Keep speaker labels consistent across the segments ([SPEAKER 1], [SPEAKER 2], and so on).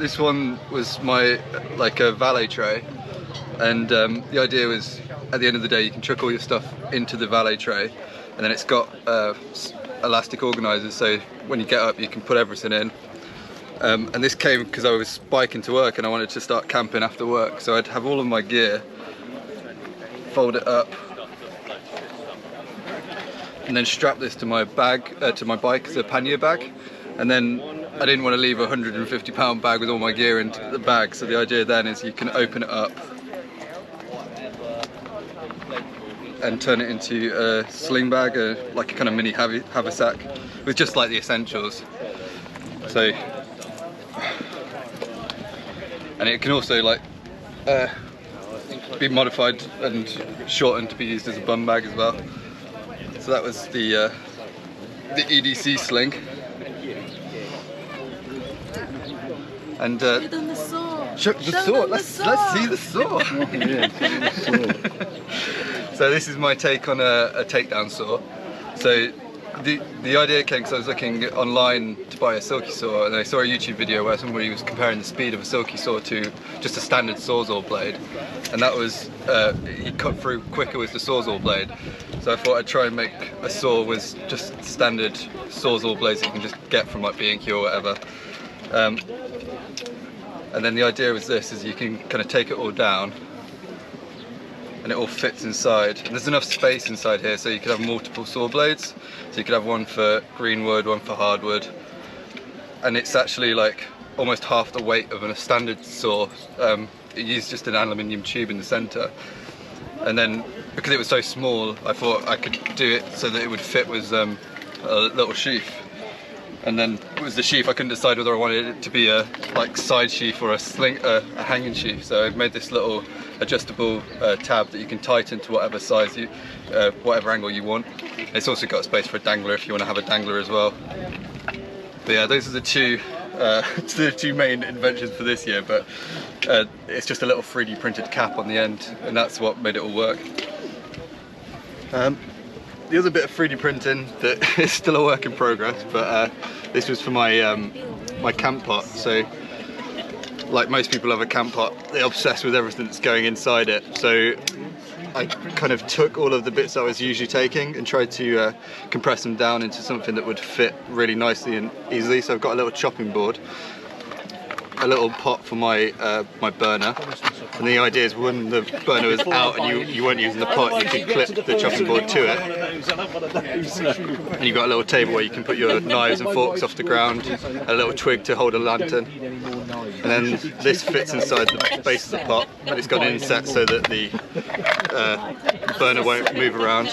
[SPEAKER 1] this one was my like a valet tray, and the idea was at the end of the day you can chuck all your stuff into the valet tray, and then it's got elastic organisers, so when you get up you can put everything in. And this came because I was biking to work and I wanted to start camping after work, so I'd have all of my gear, fold it up, and then strap this to my bag, to my bike as a pannier bag. And then I didn't want to leave a £150 bag with all my gear into the bag, so the idea then is you can open it up and turn it into a sling bag, like a kind of mini haversack with just like the essentials. So, and it can also like be modified and shortened to be used as a bum bag as well. So that was the EDC sling. And
[SPEAKER 2] Show them the saw.
[SPEAKER 1] Show the saw. Let's see the saw. So this is my take on a takedown saw. So the idea came because I was looking online to buy a silky saw, and I saw a YouTube video where somebody was comparing the speed of a silky saw to just a standard sawzall blade, and that was you cut through quicker with the sawzall blade. So I thought I'd try and make a saw with just standard sawzall blades that you can just get from like B&Q or whatever. And then the idea was this, is you can kind of take it all down and it all fits inside. And there's enough space inside here so you could have multiple saw blades. So you could have one for green wood, one for hardwood. And it's actually like almost half the weight of a standard saw. It used just an aluminium tube in the center. And then because it was so small, I thought I could do it so that it would fit with a little sheath. And then with the sheath, I couldn't decide whether I wanted it to be a like side sheath or a hanging sheath. So I've made this little adjustable tab that you can tighten to whatever size you, whatever angle you want. It's also got space for a dangler if you want to have a dangler as well. But yeah, those are the two main inventions for this year. But it's just a little 3D printed cap on the end, and that's what made it all work. The other bit of 3D printing that is still a work in progress, but this was for my my camp pot. So like most people have a camp pot, they're obsessed with everything that's going inside it. So I kind of took all of the bits I was usually taking and tried to compress them down into something that would fit really nicely and easily. So I've got a little chopping board, a little pot for my my burner, and the idea is when the burner is out and you weren't using the pot, you can clip the chopping board to it, and you've got a little table where you can put your knives and forks off the ground, a little twig to hold a lantern, and then this fits inside the base of the pot, and it's got an inset so that the burner won't move around.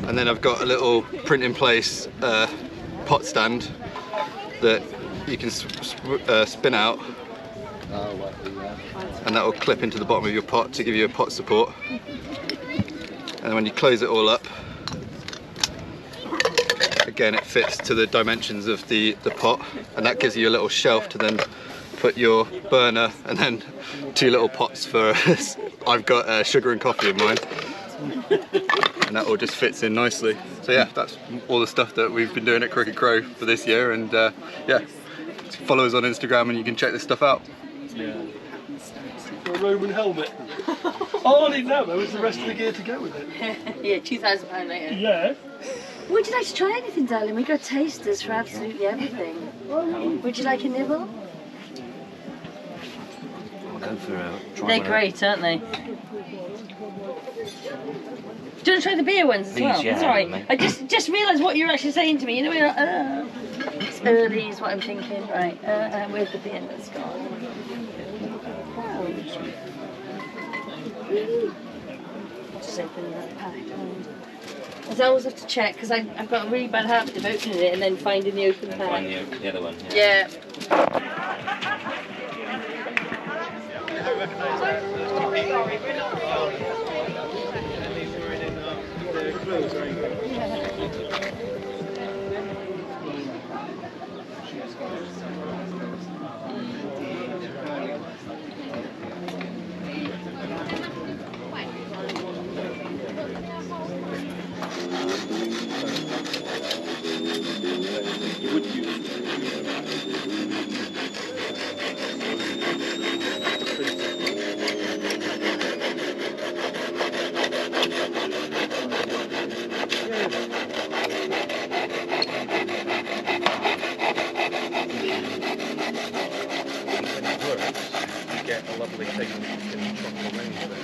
[SPEAKER 1] And then I've got a little print in place pot stand that you can spin out, and that will clip into the bottom of your pot to give you a pot support. And when you close it all up, again it fits to the dimensions of the pot, and that gives you a little shelf to then put your burner, and then two little pots for I've got sugar and coffee in mine, and that all just fits in nicely. So yeah, that's all the stuff that we've been doing at Crooked Crow for this year, and yeah, follow us on Instagram and you can check this stuff out.
[SPEAKER 3] Yeah. A Roman helmet. Oh, I didn't know there was the rest of the gear to go with it.
[SPEAKER 2] Yeah, £2,000 later.
[SPEAKER 3] Yeah.
[SPEAKER 2] Would you like to try anything, darling? We got tasters for absolutely everything. Would you like a nibble?
[SPEAKER 4] I'll go for try.
[SPEAKER 2] They're great, aren't they? Do you want to try the beer ones as well?
[SPEAKER 4] Yeah,
[SPEAKER 2] it's alright. I just realised what you're actually saying to me. You know, you're like, it's early is what I'm thinking. Right, where's the beer that's gone? Just open that pack. As I always have to check, because I've got a really bad habit of opening it and then finding the open pack.
[SPEAKER 4] Find the other one.
[SPEAKER 2] Yeah.
[SPEAKER 5] get a lovely thing and you can chop around with it.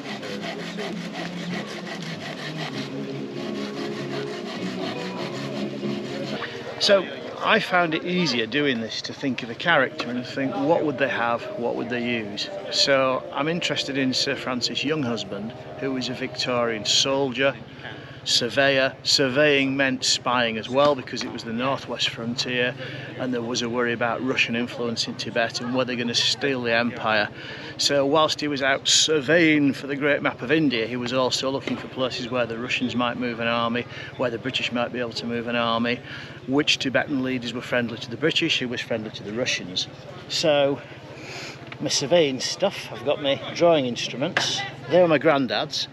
[SPEAKER 6] So I found it easier doing this to think of a character and think what would they have, what would they use. So I'm interested in Sir Francis Younghusband, who was a Victorian soldier, surveyor. Surveying meant spying as well because it was the northwest frontier and there was a worry about Russian influence in Tibet and were they going to steal the empire. So whilst he was out surveying for the great map of India, he was also looking for places where the Russians might move an army, where the British might be able to move an army, which Tibetan leaders were friendly to the British, who was friendly to the Russians. So my surveying stuff, I've got my drawing instruments, they were my granddad's.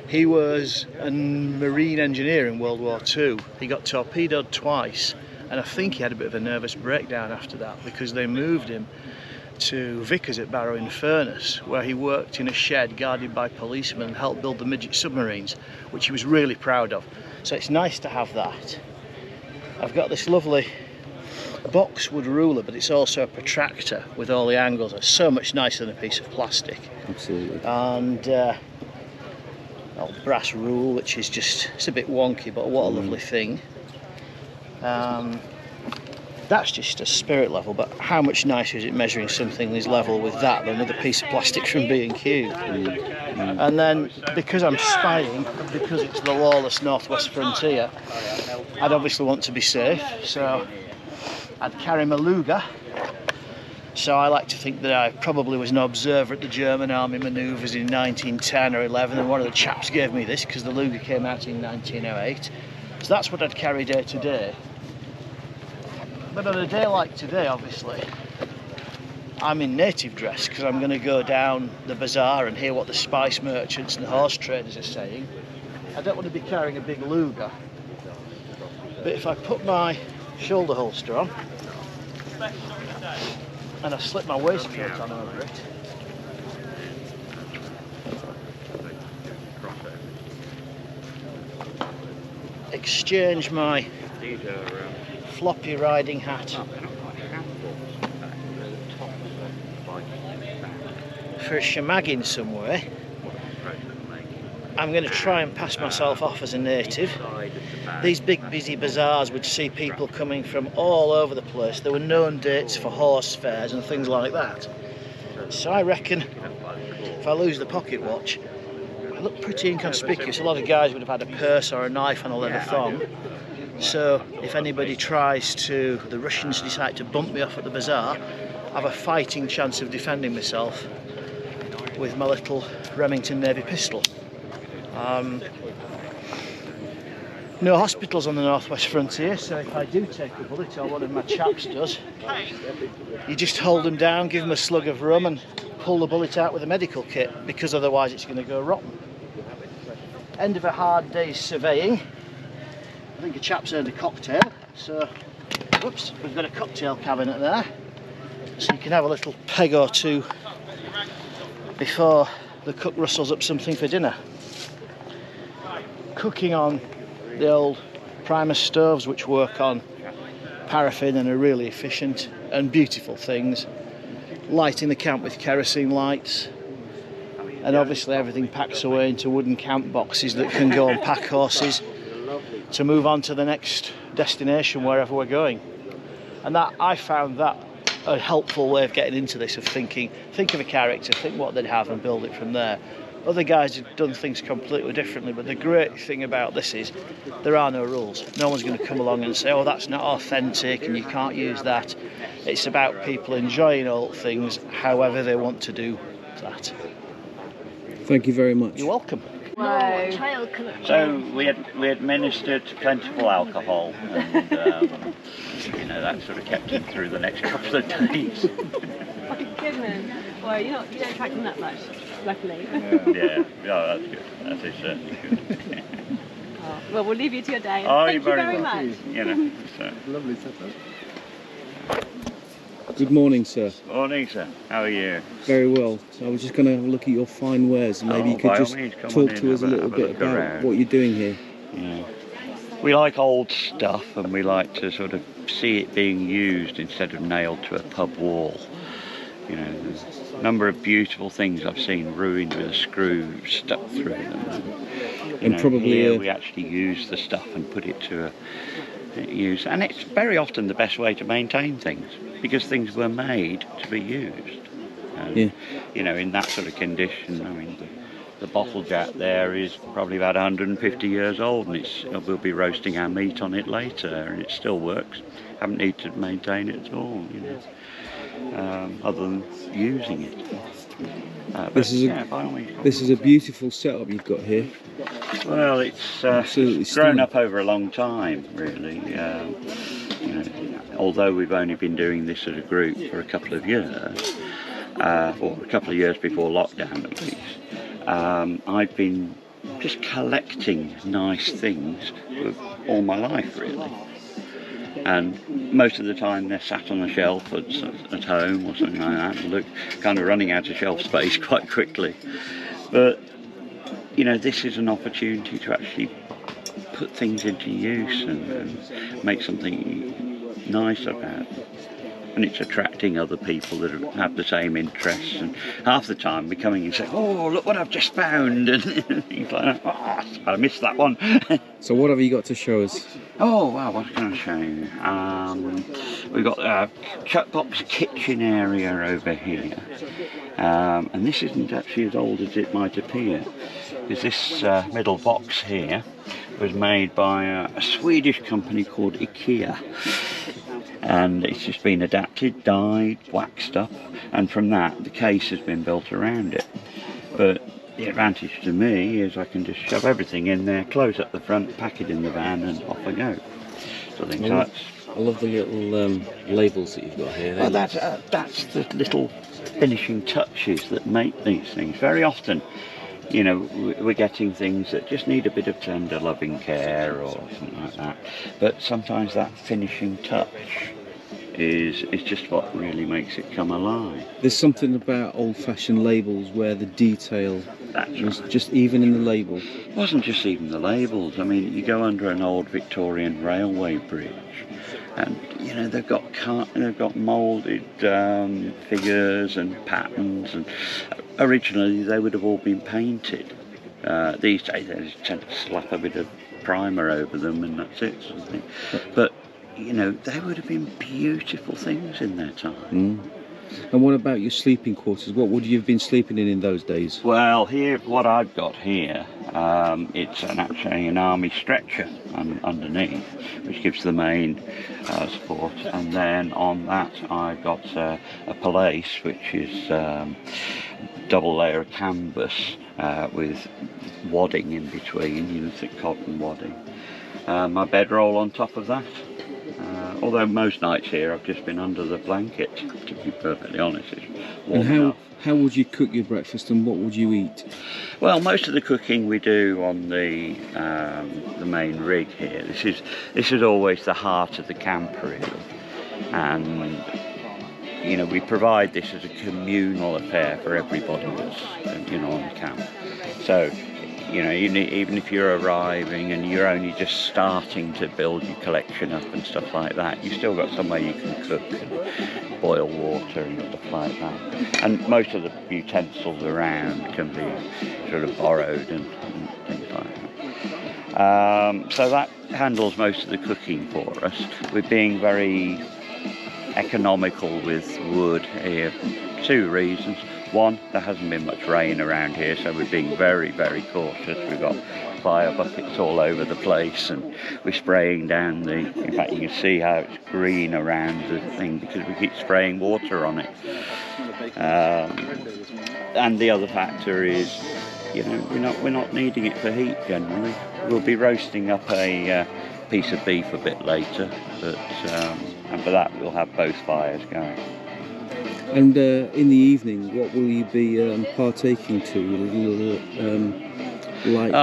[SPEAKER 6] He was a marine engineer in World War II. He got torpedoed twice and I think he had a bit of a nervous breakdown after that because they moved him to Vickers at Barrow-in-Furness, where he worked in a shed guarded by policemen and helped build the midget submarines, which he was really proud of. So it's nice to have that. I've got this lovely boxwood ruler, but it's also a protractor with all the angles. It's so much nicer than a piece of plastic.
[SPEAKER 4] Absolutely.
[SPEAKER 6] And old brass rule, which is just, it's a bit wonky, but what a lovely thing. That's just a spirit level, but how much nicer is it measuring something this level with that than with a piece of plastic from B&Q? And then, because I'm spying, because it's the lawless northwest frontier, I'd obviously want to be safe, so I'd carry my Luger. So I like to think that I probably was an observer at the German army manoeuvres in 1910 or 11, and one of the chaps gave me this because the Luger came out in 1908. So that's what I'd carry day to day. But on a day like today, obviously, I'm in native dress because I'm going to go down the bazaar and hear what the spice merchants and the horse traders are saying. I don't want to be carrying a big Luger. But if I put my shoulder holster on and I slip my waistcoat on over it, exchange my floppy riding hat for a shemagging somewhere, I'm going to try and pass myself off as a native. These big busy bazaars would see people coming from all over the place. There were known dates for horse fairs and things like that. So I reckon if I lose the pocket watch, I look pretty inconspicuous. A lot of guys would have had a purse or a knife on a leather thong. So if anybody tries to, the Russians decide to bump me off at the bazaar, I have a fighting chance of defending myself with my little Remington Navy pistol. No hospitals on the northwest frontier, so if I do take a bullet, or one of my chaps does, you just hold them down, give them a slug of rum and pull the bullet out with a medical kit, because otherwise it's going to go rotten. End of a hard day's surveying. I think a chap's earned a cocktail, so whoops, we've got a cocktail cabinet there, so you can have a little peg or two before the cook rustles up something for dinner. Cooking on the old Primus stoves, which work on paraffin and are really efficient and beautiful things. Lighting the camp with kerosene lights, and obviously everything packs away into wooden camp boxes that can go on pack horses to move on to the next destination wherever we're going. And that, I found that a helpful way of getting into this, of thinking, think of a character, think what they'd have and build it from there. Other guys have done things completely differently, but the great thing about this is there are no rules. No one's going to come along and say, oh, that's not authentic and you can't use that. It's about people enjoying old things however they want to do that.
[SPEAKER 5] Thank you very much.
[SPEAKER 6] You're welcome.
[SPEAKER 2] Wow.
[SPEAKER 4] So we administered plentiful alcohol, and you know, that sort of kept him through the next couple of days.
[SPEAKER 7] Oh goodness. Well, you don't track them that much, luckily.
[SPEAKER 4] Yeah, that's good. That is certainly good.
[SPEAKER 7] Oh, well, we'll leave you to your day.
[SPEAKER 4] Oh,
[SPEAKER 7] Thank you very
[SPEAKER 4] much.
[SPEAKER 7] much.
[SPEAKER 4] You know, so.
[SPEAKER 5] Lovely setup. Good morning, sir.
[SPEAKER 4] Morning, sir. How are you?
[SPEAKER 5] Very well. So I was just going to have a look at your fine wares, and maybe you could just talk to us a little bit about what you're doing here.
[SPEAKER 4] Yeah. We like old stuff, and we like to sort of see it being used instead of nailed to a pub wall. You know, there's a number of beautiful things I've seen ruined with a screw stuck through them.
[SPEAKER 5] And probably
[SPEAKER 4] here we actually use the stuff and put it to a use, and it's very often the best way to maintain things because things were made to be used. And, you know, in that sort of condition, I mean, the bottle jack there is probably about 150 years old, and we'll be roasting our meat on it later, and it still works. Haven't needed to maintain it at all, you know, other than using it.
[SPEAKER 5] This is a beautiful setup you've got here.
[SPEAKER 4] Well, it's grown up over a long time, really. You know, although we've only been doing this as a group for a couple of years, or a couple of years before lockdown at least, I've been just collecting nice things all my life, really. And most of the time they're sat on a shelf at home or something like that, and look, kind of running out of shelf space quite quickly. But you know, this is an opportunity to actually put things into use and make something nice about it. And it's attracting other people that have the same interests, and half the time we're coming and saying, "Oh, look what I've just found," and things like that. Oh, I missed that one.
[SPEAKER 5] So what have you got to show us?
[SPEAKER 4] Oh wow, what can I show you? We've got a Chuckbox kitchen area over here, and this isn't actually as old as it might appear, because this middle box here was made by a Swedish company called IKEA. And it's just been adapted, dyed, waxed up, and from that the case has been built around it. But the advantage to me is I can just shove everything in there, close up the front, pack it in the van, and off I go. So I think
[SPEAKER 5] I love the little labels that you've got here.
[SPEAKER 4] Well, that's the little finishing touches that make these things. Very often, you know, we're getting things that just need a bit of tender loving care or something like that. But sometimes that finishing touch is just what really makes it come alive.
[SPEAKER 5] There's something about old-fashioned labels where the detail was just even in the label.
[SPEAKER 4] It wasn't just even the labels. I mean, you go under an old Victorian railway bridge, and you know they've got moulded figures and patterns, and originally they would have all been painted. These days they just tend to slap a bit of primer over them and that's it, sort of thing. But you know, they would have been beautiful things in their time.
[SPEAKER 5] And what about your sleeping quarters? What would you have been sleeping in those days?
[SPEAKER 4] Well, here, what I've got here, it's actually an army stretcher underneath, which gives the main support. And then on that, I've got a palliasse, which is double layer of canvas with wadding in between, you know, thick cotton wadding. My bedroll on top of that. Although most nights here I've just been under the blanket, to be perfectly honest. It's warm enough.
[SPEAKER 5] How would you cook your breakfast and what would you eat?
[SPEAKER 4] Well, most of the cooking we do on the main rig here. This is always the heart of the camp, really. And you know, we provide this as a communal affair for everybody that's you know on the camp. So you know, even if you're arriving and you're only just starting to build your collection up and stuff like that, you've still got somewhere you can cook and boil water and stuff like that. And most of the utensils around can be sort of borrowed and things like that. So that handles most of the cooking for us. We're being very economical with wood here. 2 reasons. One, there hasn't been much rain around here, so we're being very, very cautious. We've got fire buckets all over the place, and we're spraying down in fact you can see how it's green around the thing because we keep spraying water on it. And the other factor is, you know, we're not needing it for heat generally. We'll be roasting up a piece of beef a bit later, but and for that we'll have both fires going.
[SPEAKER 5] And in the evening, what will you be partaking to? A little light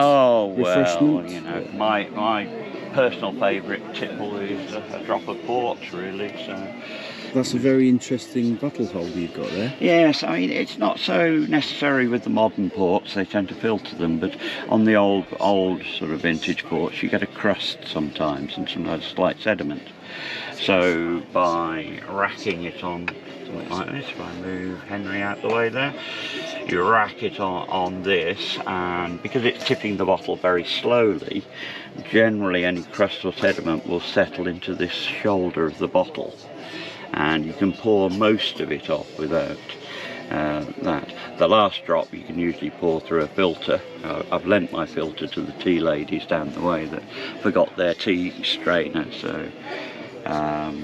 [SPEAKER 5] refreshment?
[SPEAKER 4] Well, you know, my personal favourite tipple is a drop of port, really. So
[SPEAKER 5] That's a very interesting bottle holder you've got there.
[SPEAKER 4] Yes, I mean it's not so necessary with the modern ports, they tend to filter them, but on the old sort of vintage ports you get a crust sometimes and sometimes slight sediment. So by racking it on something like this, if I move Henry out the way there, you rack it on this, and because it's tipping the bottle very slowly, generally any crust or sediment will settle into this shoulder of the bottle, and you can pour most of it off without that. The last drop you can usually pour through a filter. I've lent my filter to the tea ladies down the way that forgot their tea strainer, so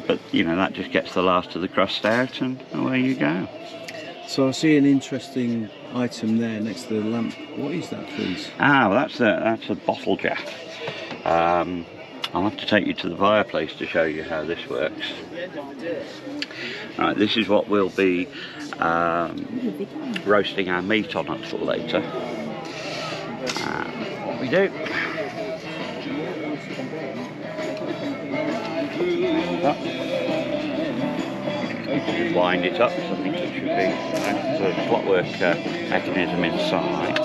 [SPEAKER 4] but you know, that just gets the last of the crust out and away you go.
[SPEAKER 5] So I see an interesting item there next to the lamp. What is that, please?
[SPEAKER 4] Ah, well, that's a bottle jack. I'll have to take you to the fireplace to show you how this works. Right, this is what we'll be roasting our meat on a little later. What we do, just wind it up, so I think it should be there's a clockwork mechanism inside.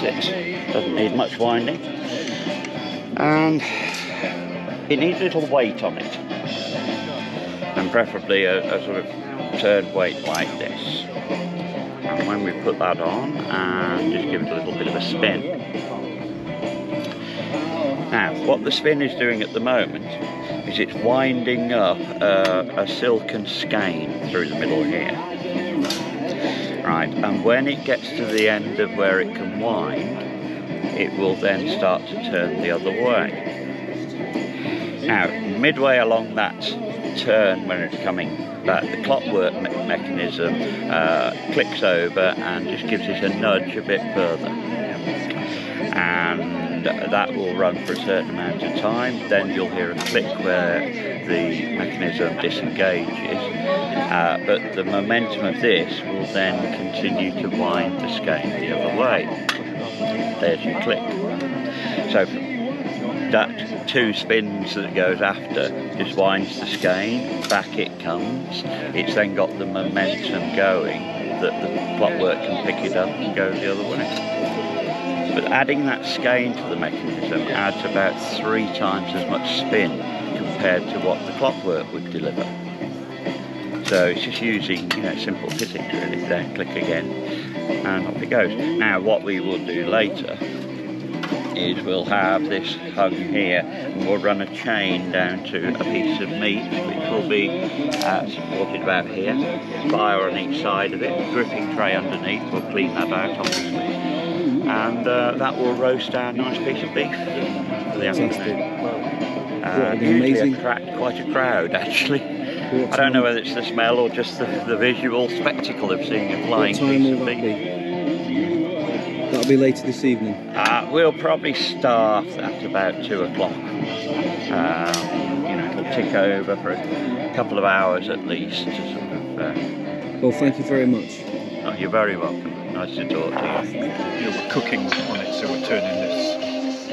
[SPEAKER 4] That's it, doesn't need much winding, and it needs a little weight on it, and preferably a sort of turned weight like this. And when we put that on and just give it a little bit of a spin. Now, what the spin is doing at the moment is it's winding up a silken skein through the middle here. Right, and when it gets to the end of where it can wind, it will then start to turn the other way. Now, midway along that turn, when it's coming back, the clockwork mechanism clicks over and just gives it a nudge a bit further. And that will run for a certain amount of time. Then you'll hear a click where the mechanism disengages, but the momentum of this will then continue to wind the skein the other way. There's your click. So that 2 spins that it goes after just winds the skein, back it comes. It's then got the momentum going that the clockwork can pick it up and go the other way. But adding that skein to the mechanism adds about 3 times as much spin compared to what the clockwork would deliver. So it's just using, you know, simple physics really. There, click again, and off it goes. Now what we will do later is we'll have this hung here, and we'll run a chain down to a piece of meat, which will be supported about here, fire on each side of it, gripping tray underneath. We'll clean that out obviously. And that will roast our nice piece of beef for the afternoon. Usually attract quite a crowd actually. I don't know whether it's the smell or just the visual spectacle of seeing a flying piece of beef.
[SPEAKER 5] That'll be later this evening.
[SPEAKER 4] We'll probably start at about 2 o'clock. You know, it'll tick over for a couple of hours at least. To sort of,
[SPEAKER 5] well, thank you very much.
[SPEAKER 4] Oh, you're very welcome. Nice to talk to you.
[SPEAKER 8] We're cooking on it, so we're turning this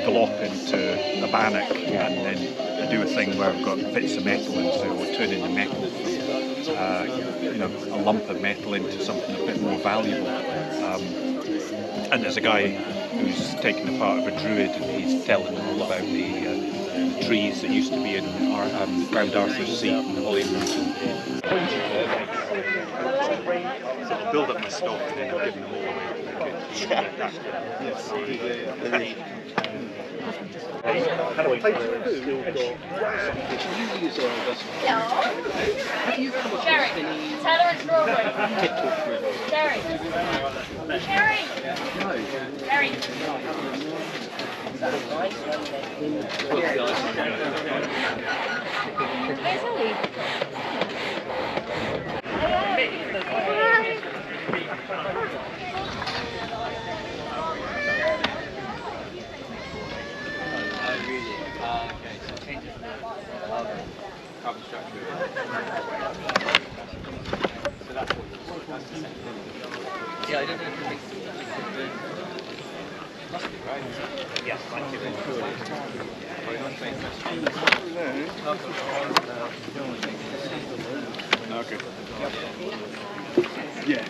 [SPEAKER 8] glop into a bannock, and then we do a thing where we've got bits of metal in, so we're turning the metal from you know, a lump of metal into something a bit more valuable. And there's a guy who's taking the part of a druid, and he's telling all about the trees that used to be in around Arthur's Seat in Holyrood. So I'll build up my stock and then I'll give them all away.
[SPEAKER 2] Sherry, Tyler and strawberry. Sherry. Sherry. Sherry. Where's Ellie?
[SPEAKER 9] Carbon structure. Yeah, I don't know if it must be right. Yes, thank you.
[SPEAKER 8] Okay. Yeah.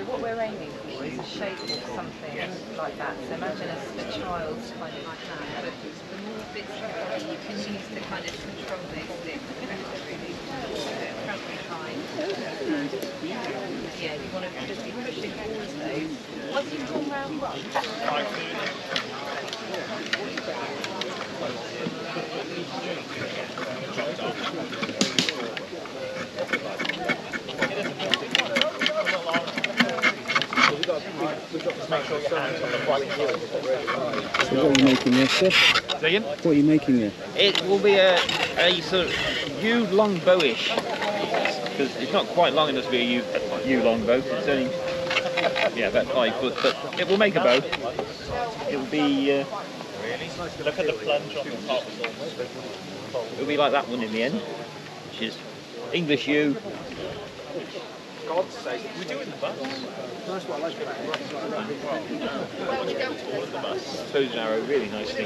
[SPEAKER 10] what we're aiming for is a shape of something like that. So imagine a child's kind of like that, but the more bits of body you can use to kind of control those things better, really. Front behind. And yeah, you want to just be pushing towards those. Once you come round one.
[SPEAKER 5] So what are you making there, sir?
[SPEAKER 6] Again?
[SPEAKER 5] What are you making there?
[SPEAKER 6] It will be a sort of U-long bowish, because it's not quite long enough to be a U-long bow. It's only about 5 foot, but it will make a bow. It will be. Look at the plunge on the top. It will be like that one in the end, which is English U. God's sake, we're doing the bus. That's what I like about it. Bows and arrow really nicely.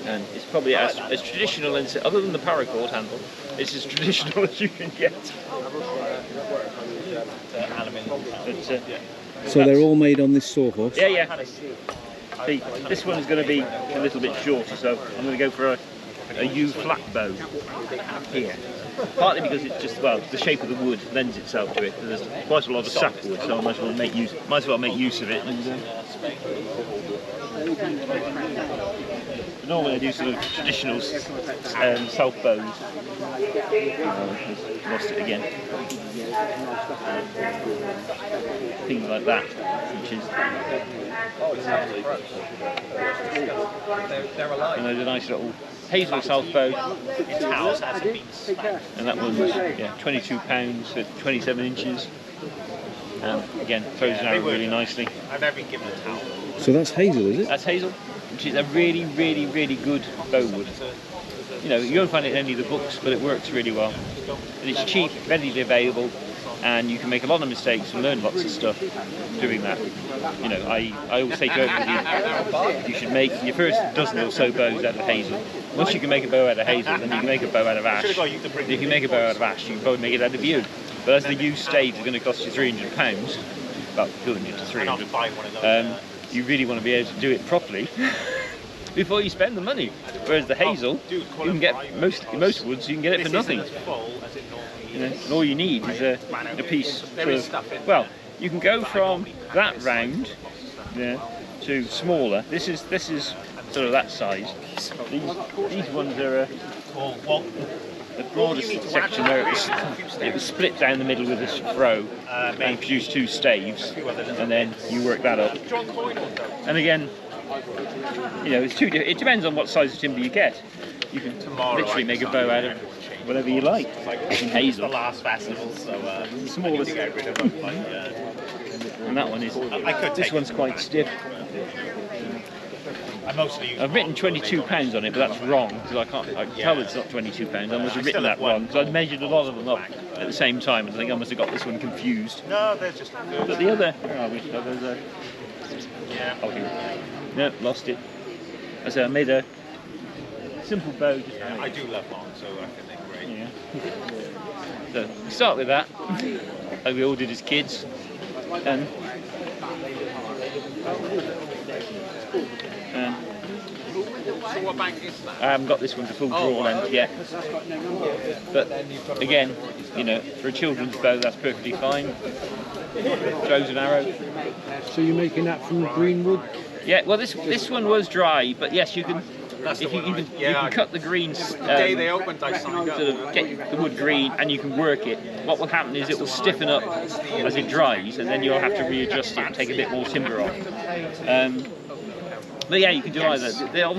[SPEAKER 6] And it's probably as traditional, other than the paracord handle, it's as traditional as you can get.
[SPEAKER 5] So they're all made on this sawhorse?
[SPEAKER 6] Yeah. This one is going to be a little bit shorter, so I'm going to go for a U flat bow here. Partly because it's just, well, the shape of the wood lends itself to it. There's quite a lot of sapwood, so I might as well make use of it. And, normally I do sort of traditional self bows. Lost it again. Things like that, which is. And there's a nice little hazel self bow. Its house has a beast. And that one's 22 pounds at 27 inches. Again, throws an arrow really nicely. I've never been given a towel.
[SPEAKER 5] So that's hazel, is it?
[SPEAKER 6] That's hazel, which is a really, really, really good bow wood. You know, you won't find it in any of the books, but it works really well. And it's cheap, readily available, and you can make a lot of mistakes and learn lots of stuff doing that. You know, I always say to everybody, you should make your first dozen or so bows out of hazel. Once you can make a bow out of hazel, then you can make a bow out of ash. And if you make a bow out of ash, you can probably make it out of yew. But as the yew stage is going to cost you £300, well, doing it to 300, you really want to be able to do it properly before you spend the money. Whereas the hazel, you can get most woods, you can get it for nothing. You know, and all you need is a piece. Well, you can go from that round to smaller. This is sort of that size. These ones are the broadest section where it was split down the middle with this throw and produced 2 staves, and then you work that up. And again, you know, it depends on what size of timber you get. You can literally make a bow out of whatever you like. In hazel. The last festival, so the smallest. And that one is. This one's quite stiff.
[SPEAKER 11] I've written £22 on it, but that's wrong because I can tell it's not £22. I must have written that wrong because I measured a lot of them up at the same time, and I think I must have got this one confused.
[SPEAKER 8] No, they're just good.
[SPEAKER 11] But the other, where are we? Oh, there's a, oh, here. No, lost it. I said I made a simple bow. Just
[SPEAKER 8] I do love long, so I think they're great.
[SPEAKER 11] Yeah. So we start with that, like we all did as kids, and
[SPEAKER 9] So what bank is that?
[SPEAKER 11] I haven't got this one to full draw length yet. But again, you know, for a children's bow, that's perfectly fine. Throws an arrow.
[SPEAKER 5] So you're making that from green wood?
[SPEAKER 11] Yeah. Well, this one was dry, but yes, you can. You can cut the greens.
[SPEAKER 9] The day they opened, I signed up.
[SPEAKER 11] Sort of get the wood green, and you can work it. What will happen is it will stiffen up as it dries, and then you'll have to readjust it and take a bit more timber off. But yeah, you can do either. The old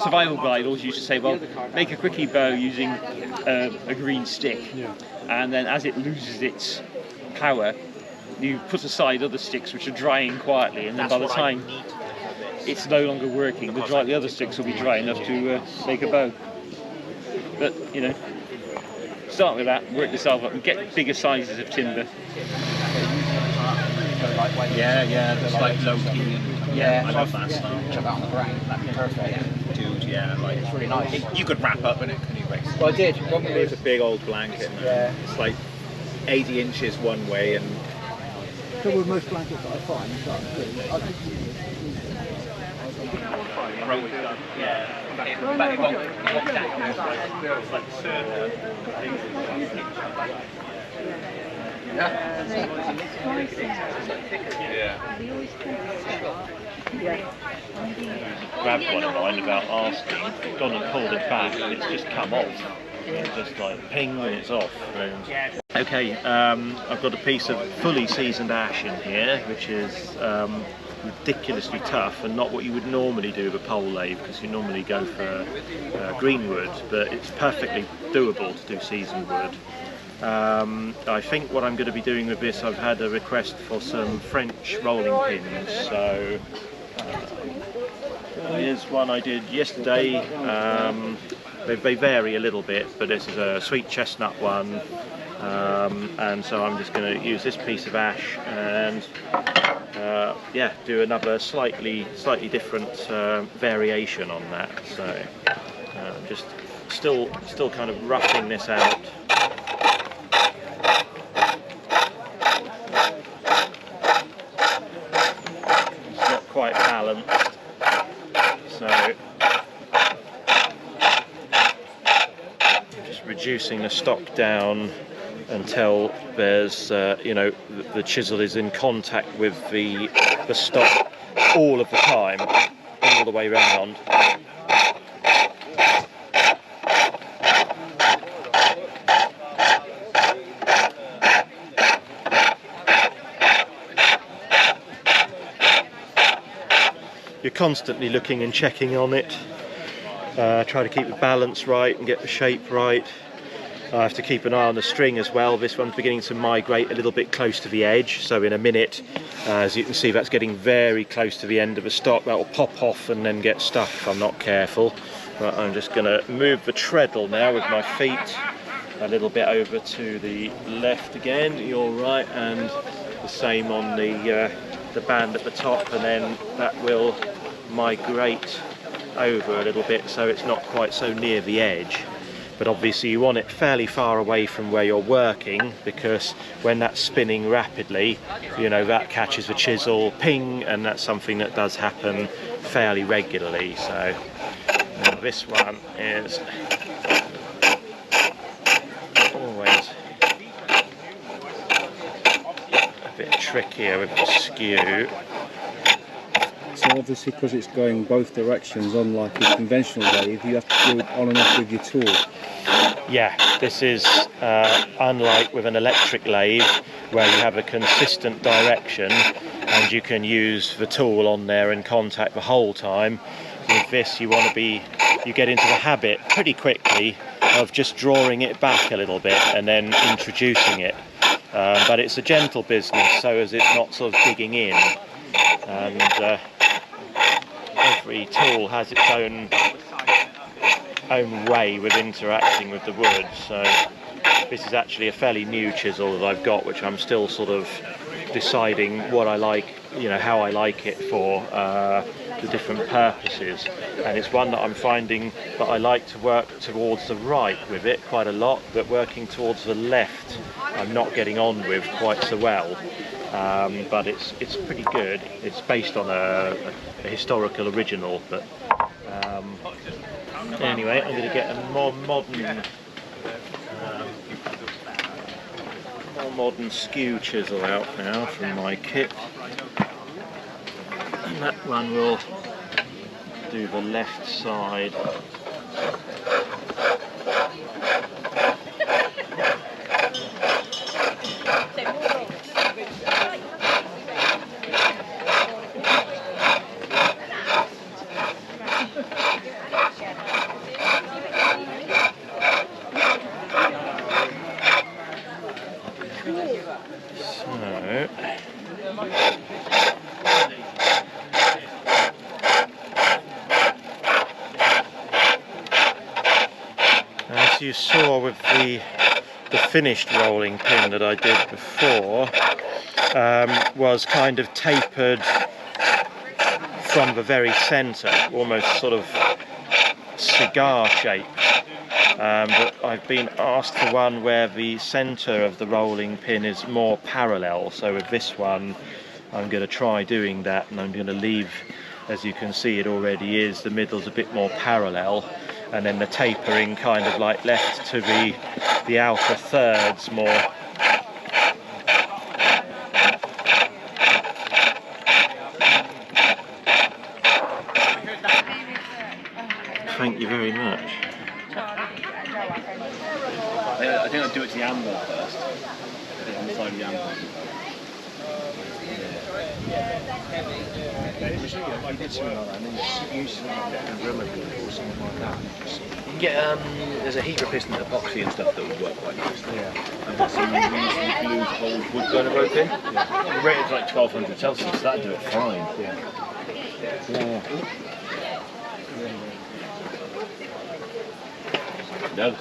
[SPEAKER 11] survival guides used to say, well, make a quickie bow using a green stick, and then as it loses its power, you put aside other sticks which are drying quietly, and then by the time it's no longer working, the other sticks will be dry enough to make a bow. But, you know, start with that, work yourself up and get bigger sizes of timber.
[SPEAKER 9] Yeah, just like low-key.
[SPEAKER 12] Yeah,
[SPEAKER 9] I love that style.
[SPEAKER 12] Chuck that on the ground, that'd be perfect.
[SPEAKER 9] Dude, yeah, like
[SPEAKER 12] It's really nice.
[SPEAKER 9] you could wrap up in it, couldn't you, basically?
[SPEAKER 12] Well, I did.
[SPEAKER 8] It's a big old blanket.
[SPEAKER 12] Yeah.
[SPEAKER 8] It's like 80 inches one way and.
[SPEAKER 12] So with most blankets that I find,
[SPEAKER 9] But it won't down.
[SPEAKER 11] Grabbed one of mine about asking, gone and pulled it back, and it's just come off. It's just like ping and it's off. Okay, I've got a piece of fully seasoned ash in here, which is ridiculously tough and not what you would normally do with a pole lathe, because you normally go for green wood, but it's perfectly doable to do seasoned wood. I think what I'm going to be doing with this, I've had a request for some French rolling pins, so here's one I did yesterday. They vary a little bit, but this is a sweet chestnut one, and so I'm just going to use this piece of ash and yeah, do another slightly different variation on that. So just still kind of roughing this out. It's not quite balanced, so just reducing the stock down until there's, you know, the chisel is in contact with the stock all of the time, all the way round. You're constantly looking and checking on it, try to keep the balance right and get the shape right. I have to keep an eye on the string as well. This one's beginning to migrate a little bit close to the edge, so in a minute, as you can see, that's getting very close to the end of the stock. That will pop off and then get stuck if I'm not careful. But I'm just going to move the treadle now with my feet a little bit over to the left again. You're right, and the same on the band at the top, and then that will migrate over a little bit so it's not quite so near the edge. But obviously you want it fairly far away from where you're working, because when that's spinning rapidly, you know, that catches the chisel, ping, and that's something that does happen fairly regularly. So now this one is always a bit trickier with the skew.
[SPEAKER 5] So obviously, because it's going both directions, unlike a conventional lathe, you have to do it on and off with your tool.
[SPEAKER 11] Yeah, this is unlike with an electric lathe where you have a consistent direction and you can use the tool on there in contact the whole time. With this, you get into the habit pretty quickly of just drawing it back a little bit and then introducing it. But it's a gentle business, so as it's not sort of digging in. And every tool has its own way with interacting with the wood. So this is actually a fairly new chisel that I've got, which I'm still sort of deciding what I like, you know, how I like it for the different purposes. And it's one that I'm finding that I like to work towards the right with it quite a lot, but working towards the left I'm not getting on with quite so well. But it's pretty good. It's based on a historical original, but anyway, I'm going to get a more modern skew chisel out now from my kit, and that one will do the left side. As you saw with the finished rolling pin that I did before, was kind of tapered from the very centre, almost sort of cigar shaped. But I've been asked for one where the centre of the rolling pin is more parallel, so with this one I'm going to try doing that, and I'm going to leave, as you can see it already is, the middle's a bit more parallel, and then the tapering kind of like left to the outer thirds more. Thank you very much.
[SPEAKER 9] I think I'll do it to the amber first. On the side of the amber.
[SPEAKER 6] I did something like that, and then use a driller or something like that. You can get there's a heat resistant epoxy and stuff that would work quite nicely.
[SPEAKER 9] Yeah. And that's some glue to hold wood burner rope in. The rate is like 1200 Celsius, so that'd do it fine. Yeah. No.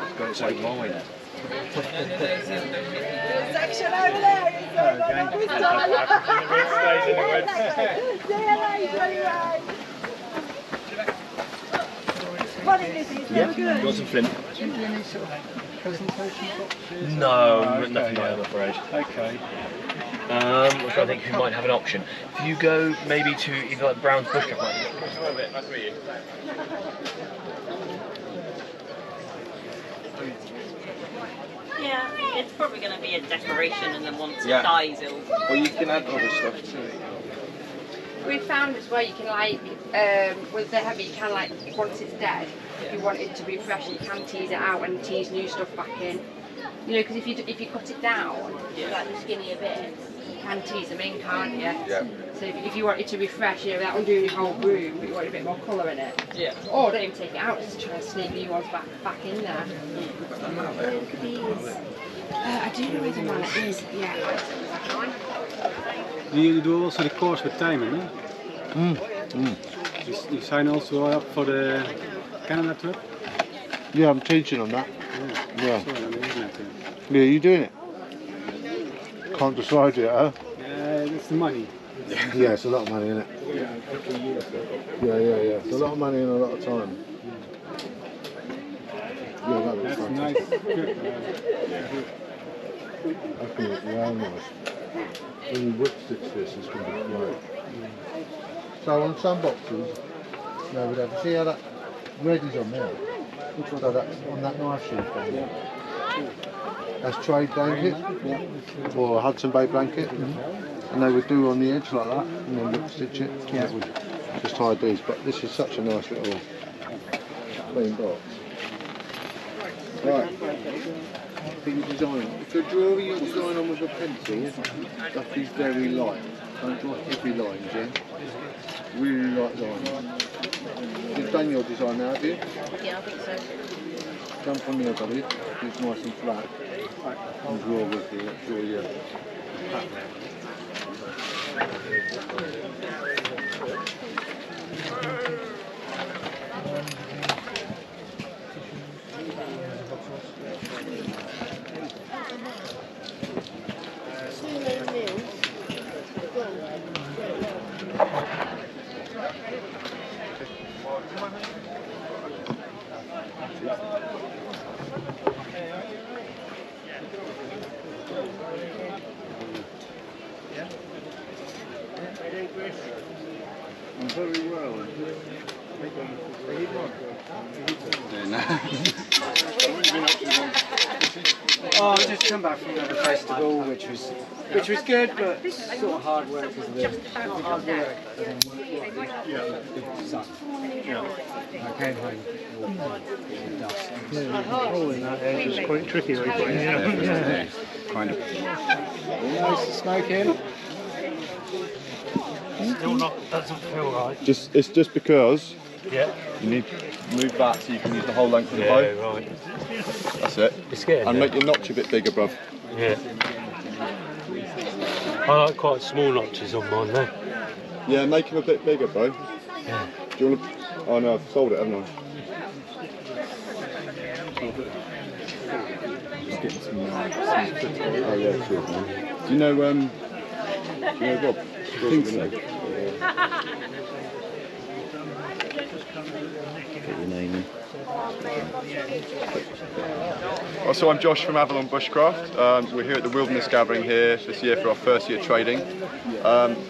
[SPEAKER 6] It's got its own line.
[SPEAKER 13] Section over there is
[SPEAKER 9] Yeah, you want some flint?
[SPEAKER 12] Do you do any sort of presentation boxes?
[SPEAKER 9] No, nothing like that, I'm afraid.
[SPEAKER 12] Okay.
[SPEAKER 9] I'm trying to think who might have an option. If you go maybe to either like Brown's Bushcraft,
[SPEAKER 14] Yeah, it's probably going to be a decoration, and then once it dies, it'll...
[SPEAKER 15] Well, you can add other stuff to it.
[SPEAKER 16] We found as well you can like, with the heavy, you can like, once it's dead, if you want it to be fresh, you can tease it out and tease new stuff back in. You know, because if you cut it down, like the skinnier bits, you can tease them in, can't you?
[SPEAKER 15] Yeah.
[SPEAKER 16] So if you want it to be fresh, you know, without undoing your whole room, but you want a bit more colour in it.
[SPEAKER 14] Yeah.
[SPEAKER 16] Or don't even take it out, just try and sneak new ones back in there. Look at these. I do know where the mallet is, yeah.
[SPEAKER 12] You do also the course with timing, huh? You sign also up for the Canada trip?
[SPEAKER 15] Yeah, I'm teaching on that.
[SPEAKER 12] Yeah.
[SPEAKER 15] Yeah, you doing it? Can't decide yet, huh?
[SPEAKER 12] It's the money.
[SPEAKER 15] Yeah, it's a lot of money, isn't it? Yeah. It's a lot of money and a lot of time. Yeah, that looks
[SPEAKER 12] That's
[SPEAKER 15] fantastic.
[SPEAKER 12] nice.
[SPEAKER 15] I think it's well nice. When you whip stitch this, it's going to be great. So on some boxes, no, we'd have to see how that red is on there. Which one? So that's on that knife sheath down there. That's trade blanket, or a Hudson Bay blanket, and they would do on the edge like that, and then whip stitch it. And it would just hide these. But this is such a nice little clean box. Right. Your design. If you're drawing your design on with a pencil, stuff is very light. Don't draw heavy lines, yeah? Really light lines. You've done your design now, have you?
[SPEAKER 16] Yeah, I think so.
[SPEAKER 15] Jump on the other bit, it's nice and flat. And draw with you, draw your pattern.
[SPEAKER 1] Very well.
[SPEAKER 12] Oh, I just come back from another festival, which was good, but sort of hard work because of the not hard work. It sucked. I came home with dust.
[SPEAKER 6] Oh, in that edge is quite tricky.
[SPEAKER 1] Kind of.
[SPEAKER 12] Nice smoking.
[SPEAKER 3] Still not, doesn't feel right.
[SPEAKER 1] It's just because
[SPEAKER 3] Yeah.
[SPEAKER 1] you need to move that so you can use the whole length of the bow.
[SPEAKER 3] Yeah, right.
[SPEAKER 1] That's it.
[SPEAKER 3] It's getting
[SPEAKER 1] And
[SPEAKER 3] there.
[SPEAKER 1] make your notch a bit bigger, bruv.
[SPEAKER 3] Yeah. I like quite small notches on mine though.
[SPEAKER 1] Yeah, make them a bit bigger, bro.
[SPEAKER 3] Yeah.
[SPEAKER 1] Do you want to? Oh no, I've sold it, haven't I? Just getting some. Oh yeah, sure. Man. Do you know Rob? I think so.
[SPEAKER 5] Get your name in.
[SPEAKER 1] So I'm Josh from Avalon Bushcraft. We're here at the Wilderness Gathering here this year for our first year trading.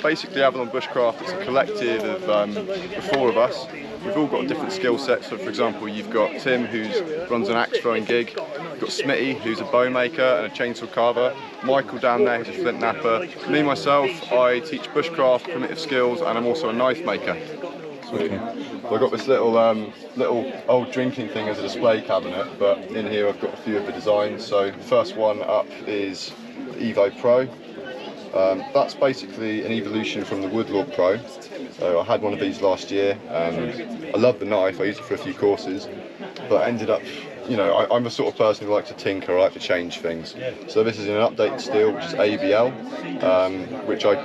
[SPEAKER 1] Basically Avalon Bushcraft is a collective of the four of us. We've all got different skill sets. So for example, you've got Tim, who runs an axe throwing gig. You've got Smitty, who's a bow maker and a chainsaw carver. Michael down there, who's a flint napper. Me, myself, I teach bushcraft, primitive skills, and I'm also a knife maker.
[SPEAKER 5] Okay.
[SPEAKER 1] So I've got this little old drinking thing as a display cabinet, but in here I've got a few of the designs. So the first one up is the Evo Pro. That's basically an evolution from the Woodlord Pro. So I had one of these last year and I love the knife. I used it for a few courses, but ended up, you know, I'm the sort of person who likes to tinker, I like to change things. So this is in an updated steel, which is ABL, which I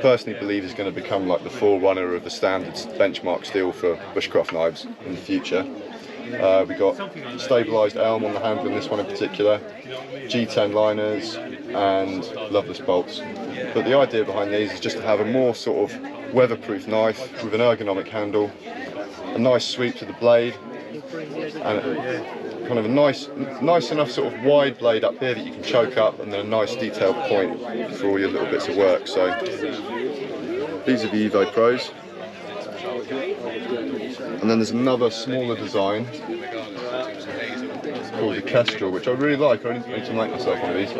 [SPEAKER 1] personally believe is going to become like the forerunner of the standard benchmark steel for bushcraft knives in the future. We got stabilised elm on the handle in this one in particular, G10 liners and loveless bolts. But the idea behind these is just to have a more sort of weatherproof knife with an ergonomic handle, a nice sweep to the blade, and kind of a nice enough sort of wide blade up here that you can choke up, and then a nice detailed point for all your little bits of work. So these are the Evo Pros. And then there's another smaller design called the Kestrel, which I really like. I need to make myself one of these.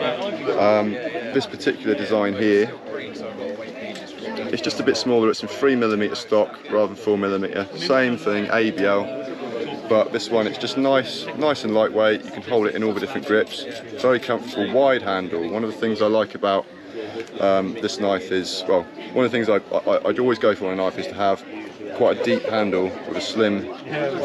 [SPEAKER 1] This particular design here, it's just a bit smaller. It's in 3mm stock rather than 4mm. Same thing, ABL, but this one it's just nice and lightweight. You can hold it in all the different grips. Very comfortable, wide handle. One of the things I like about this knife is, well, one of the things I'd always go for on a knife is to have quite a deep handle with a slim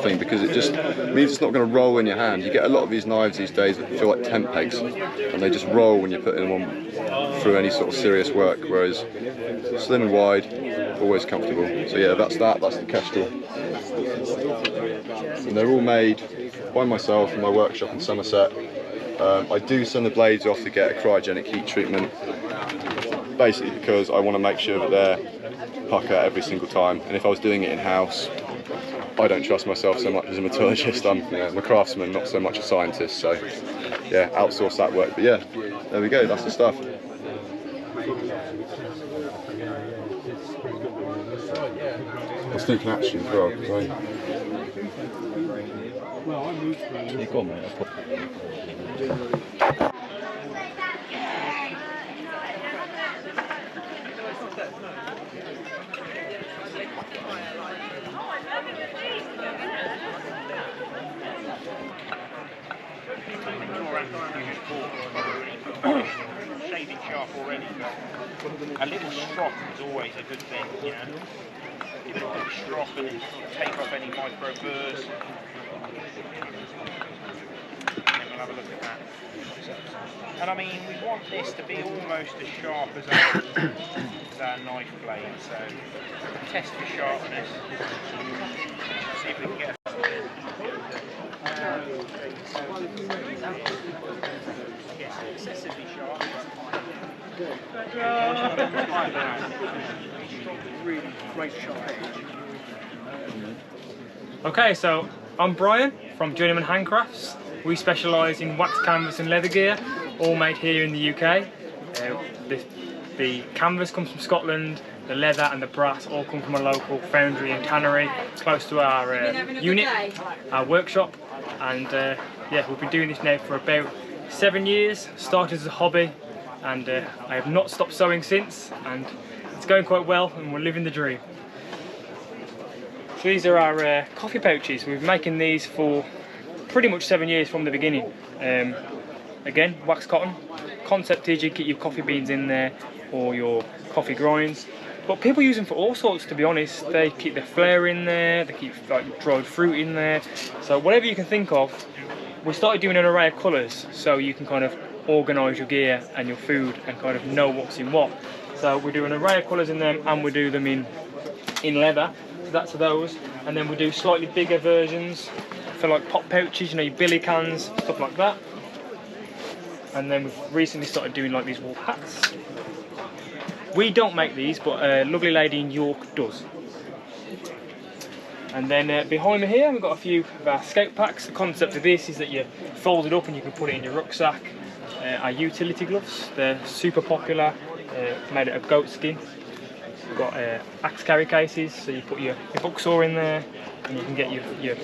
[SPEAKER 1] thing, because it just means it's not going to roll in your hand. You get a lot of these knives these days that feel like tent pegs, and they just roll when you're putting them on through any sort of serious work, whereas slim and wide, always comfortable. So yeah, that's the Kestrel. And they're all made by myself in my workshop in Somerset. I do send the blades off to get a cryogenic heat treatment, basically because I want to make sure that they're pucker every single time, and if I was doing it in-house, I don't trust myself so much as a metallurgist. I'm a craftsman, not so much a scientist, so yeah, outsource that work. But yeah, there we go, that's the stuff. I was thinking actually as well, because
[SPEAKER 5] Yeah, go on, mate. I'll put...
[SPEAKER 17] Shaving sharp already. A little strop is always a good thing, you know. Give it a good strop and take off any micro burrs. have a look at that. And I mean, we want this to be almost as sharp as our knife blade, so test for sharpness, see if we can get yes, excessively sharp.
[SPEAKER 3] Really great shot.
[SPEAKER 18] Okay, so I'm Brian from Journeyman Handcrafts. We specialise in wax canvas and leather gear, all made here in the UK. The canvas comes from Scotland, the leather and the brass all come from a local foundry and tannery close to our unit, our workshop. And yeah, we've been doing this now for about 7 years. Started as a hobby, and I have not stopped sewing since, and it's going quite well and we're living the dream. So these are our coffee pouches. We've been making these for pretty much 7 years from the beginning. Again, wax cotton. Concept is you get your coffee beans in there or your coffee grinds. But people use them for all sorts, to be honest. They keep the flair in there, they keep like dried fruit in there. So whatever you can think of. We started doing an array of colours so you can kind of organise your gear and your food and kind of know what's in what. So we do an array of colours in them, and we do them in leather. So that's those. And then we do slightly bigger versions for like pop pouches, you know, your billy cans, stuff like that. And then we've recently started doing like these wool hats. We don't make these, but a lovely lady in York does. And then behind me here we've got a few of our skate packs. The concept of this is that you fold it up and you can put it in your rucksack. Our utility gloves, they're super popular, made out of goat skin. We've got axe carry cases, so you put your book saw in there, and you can get your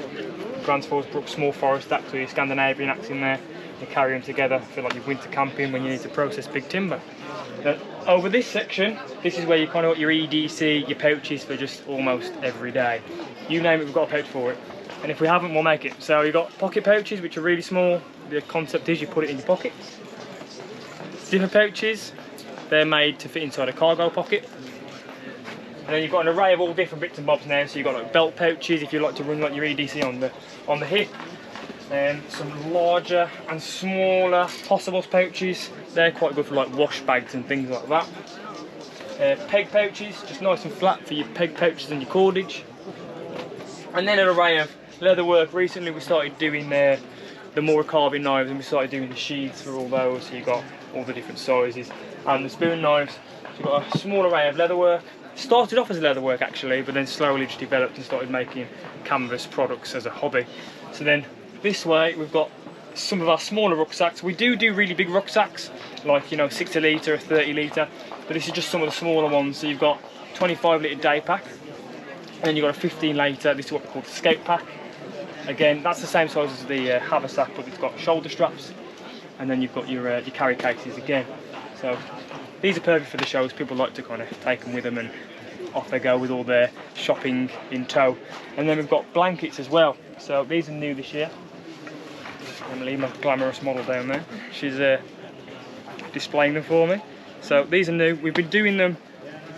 [SPEAKER 18] Transforce small forest axe or your Scandinavian axe in there. You carry them together for like your winter camping when you need to process big timber. Now, over this section, this is where you kind of got your EDC, your pouches for just almost every day. You name it, we've got a pouch for it. And if we haven't, we'll make it. So you've got pocket pouches, which are really small. The concept is you put it in your pockets. Zipper pouches, they're made to fit inside a cargo pocket. And then you've got an array of all different bits and bobs now. So you've got like belt pouches if you like to run like your EDC on the hip. Some larger and smaller possibles pouches. They're quite good for like wash bags and things like that. Peg pouches, just nice and flat for your peg pouches and your cordage. And then an array of leatherwork. Recently we started doing the more carving knives, and we started doing the sheaths for all those. So you've got all the different sizes and the spoon knives. So you've got a small array of leatherwork. Started off as leatherwork actually, but then slowly just developed and started making canvas products as a hobby. So then this way we've got some of our smaller rucksacks. We do really big rucksacks, like, you know, 60 litre, a 30 litre, but this is just some of the smaller ones. So you've got 25 litre day pack, and then you've got a 15 litre, this is what we call the skate pack. Again, that's the same size as the haversack, but it's got shoulder straps, and then you've got your carry cases again. So these are perfect for the shows. People like to kind of take them with them and off they go with all their shopping in tow. And then we've got blankets as well. So these are new this year. Emily, my glamorous model down there, she's displaying them for me. So these are new. We've been doing them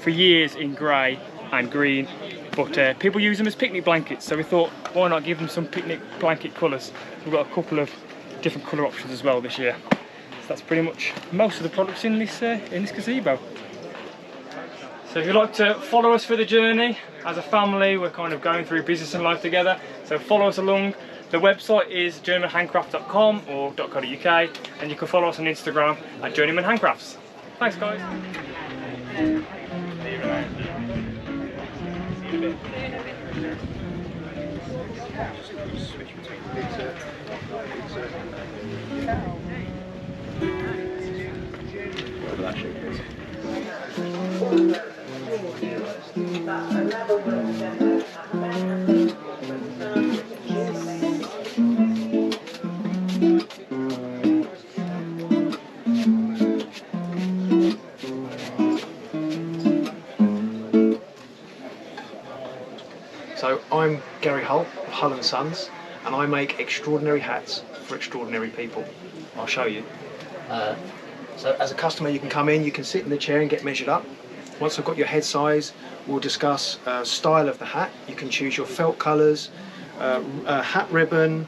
[SPEAKER 18] for years in grey and green, but people use them as picnic blankets. So we thought, why not give them some picnic blanket colours? We've got a couple of different colour options as well this year. So that's pretty much most of the products in this gazebo. So if you'd like to follow us for the journey, as a family, we're kind of going through business and life together, so follow us along. The website is journeymanhandcraft.com or .co.uk, and you can follow us on Instagram at Journeyman Handcrafts. Thanks guys.
[SPEAKER 3] So I'm Gary Hull of Hull & Sons, and I make extraordinary hats for extraordinary people. I'll show you. So as a customer, you can come in, you can sit in the chair and get measured up. Once I've got your head size, we'll discuss style of the hat. You can choose your felt colours, hat ribbon,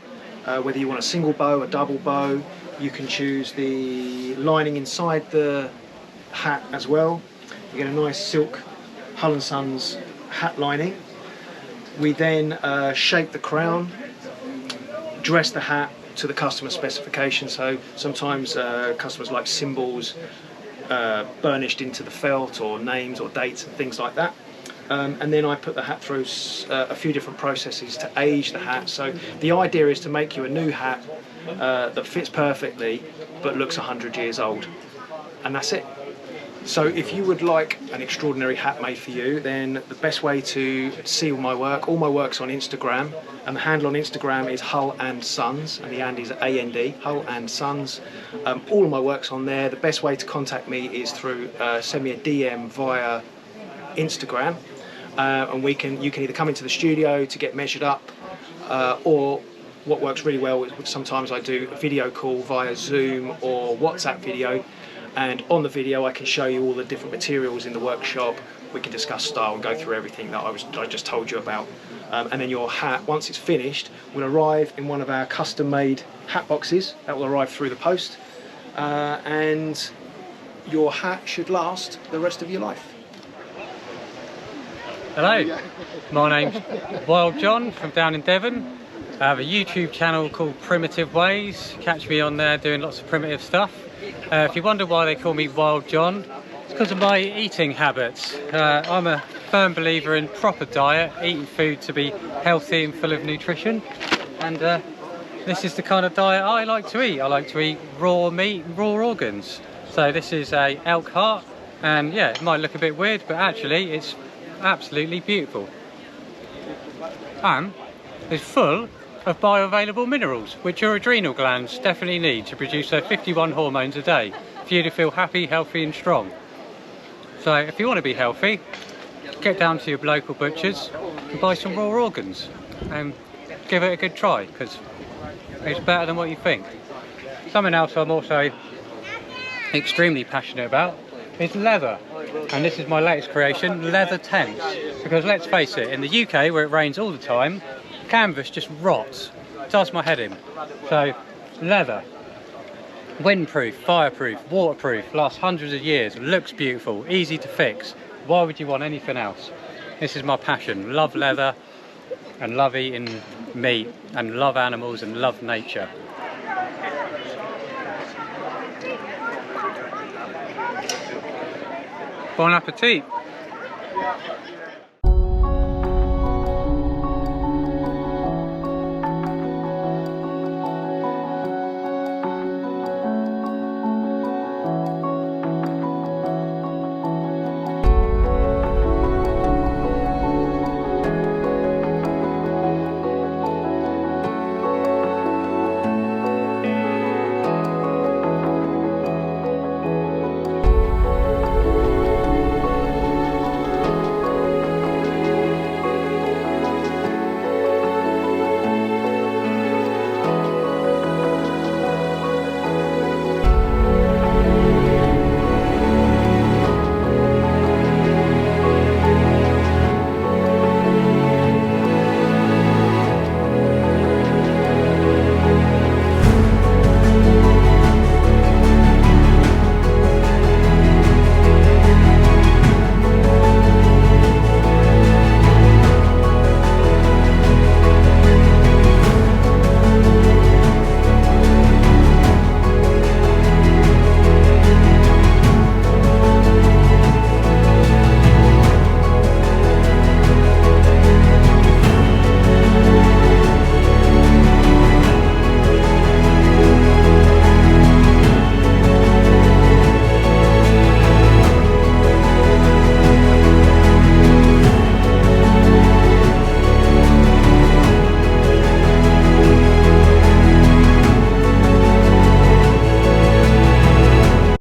[SPEAKER 3] whether you want a single bow, a double bow. You can choose the lining inside the hat as well. You get a nice silk Hull & Sons hat lining. We then shape the crown, dress the hat to the customer specification. So sometimes customers like symbols burnished into the felt, or names or dates and things like that. And then I put the hat through a few different processes to age the hat. So the idea is to make you a new hat that fits perfectly but looks 100 years old, and that's it. So if you would like an extraordinary hat made for you, then the best way to see all my work's on Instagram, and the handle on Instagram is Hull & Sons, and the and is A-N-D, Hull & Sons. All of my work's on there. The best way to contact me is through send me a DM via Instagram, and you can either come into the studio to get measured up, or what works really well is sometimes I do a video call via Zoom or WhatsApp video, and on the video I can show you all the different materials in the workshop. We can discuss style and go through everything that I just told you about. And then your hat, once it's finished, will arrive in one of our custom-made hat boxes that will arrive through the post, and your hat should last the rest of your life.
[SPEAKER 19] Hello, my name's Wild John from down in Devon. I have a YouTube channel called Primitive Ways. Catch me on there doing lots of primitive stuff. If you wonder why they call me Wild John, it's because of my eating habits. I'm a firm believer in proper diet, eating food to be healthy and full of nutrition. And this is the kind of diet I like to eat. I like to eat raw meat and raw organs. So this is a elk heart, and yeah, it might look a bit weird, but actually it's absolutely beautiful. And it's full of bioavailable minerals, which your adrenal glands definitely need to produce their 51 hormones a day for you to feel happy, healthy and strong. So if you want to be healthy, get down to your local butchers and buy some raw organs and give it a good try, because it's better than what you think. Something else I'm also extremely passionate about is leather, and this is my latest creation, leather tents. Because let's face it, in the UK where it rains all the time, canvas just rots, does my head in. So leather, windproof, fireproof, waterproof, lasts hundreds of years, looks beautiful, easy to fix. Why would you want anything else? This is my passion. Love leather and love eating meat and love animals and love nature. Bon appetit.